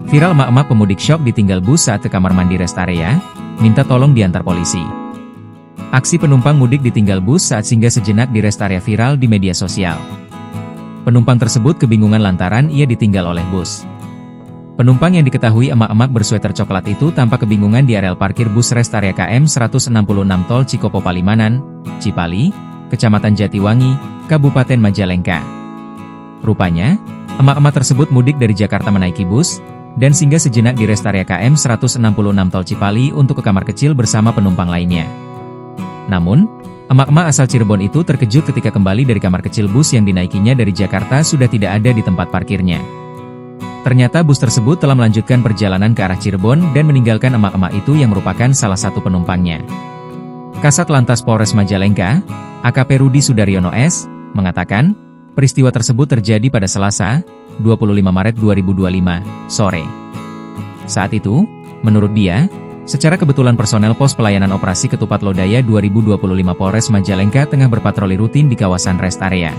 Viral emak-emak pemudik syok ditinggal bus saat ke kamar mandi rest area, minta tolong diantar polisi. Aksi penumpang mudik ditinggal bus saat singgah sejenak di rest area viral di media sosial. Penumpang tersebut kebingungan lantaran ia ditinggal oleh bus. Penumpang yang diketahui emak-emak bersweater coklat itu tampak kebingungan di areal parkir bus rest area KM 166 Tol Cikopo Palimanan, Cipali, Kecamatan Jatiwangi, Kabupaten Majalengka. Rupanya, emak-emak tersebut mudik dari Jakarta menaiki bus, dan singgah sejenak di rest area KM 166 Tol Cipali untuk ke kamar kecil bersama penumpang lainnya. Namun, emak-emak asal Cirebon itu terkejut ketika kembali dari kamar kecil bus yang dinaikinya dari Jakarta sudah tidak ada di tempat parkirnya. Ternyata bus tersebut telah melanjutkan perjalanan ke arah Cirebon dan meninggalkan emak-emak itu yang merupakan salah satu penumpangnya. Kasat Lantas Polres Majalengka, AKP Rudi Sudaryono S., mengatakan, peristiwa tersebut terjadi pada Selasa, 25 Maret 2025, sore. Saat itu, menurut dia, secara kebetulan personel Pos Pelayanan Operasi Ketupat Lodaya 2025 Polres Majalengka tengah berpatroli rutin di kawasan rest area.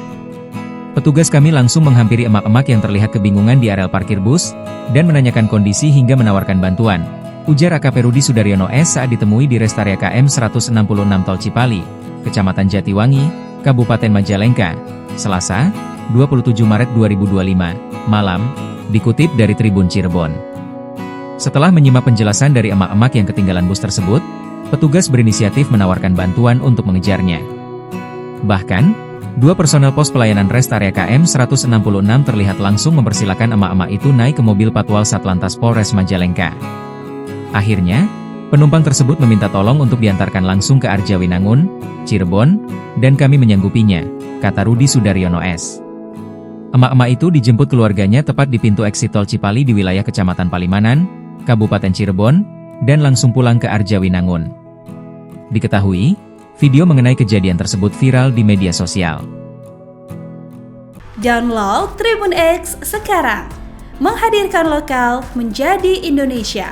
Petugas kami langsung menghampiri emak-emak yang terlihat kebingungan di areal parkir bus, dan menanyakan kondisi hingga menawarkan bantuan, ujar AKP Rudi Sudaryono S. saat ditemui di rest area KM 166 Tol Cipali, Kecamatan Jatiwangi, Kabupaten Majalengka, Selasa, 27 Maret 2025, malam, dikutip dari Tribun Cirebon. Setelah menyimak penjelasan dari emak-emak yang ketinggalan bus tersebut, petugas berinisiatif menawarkan bantuan untuk mengejarnya. Bahkan, dua personel pos pelayanan rest area KM 166 terlihat langsung mempersilakan emak-emak itu naik ke mobil Patwal Satlantas Polres Majalengka. Akhirnya, penumpang tersebut meminta tolong untuk diantarkan langsung ke Arjawinangun, Cirebon, dan kami menyanggupinya, kata Rudi Sudaryono S. Emak-emak itu dijemput keluarganya tepat di pintu eksit Tol Cipali di wilayah Kecamatan Palimanan, Kabupaten Cirebon, dan langsung pulang ke Arjawinangun. Diketahui, video mengenai kejadian tersebut viral di media sosial. Download Tribun X sekarang, menghadirkan lokal menjadi Indonesia.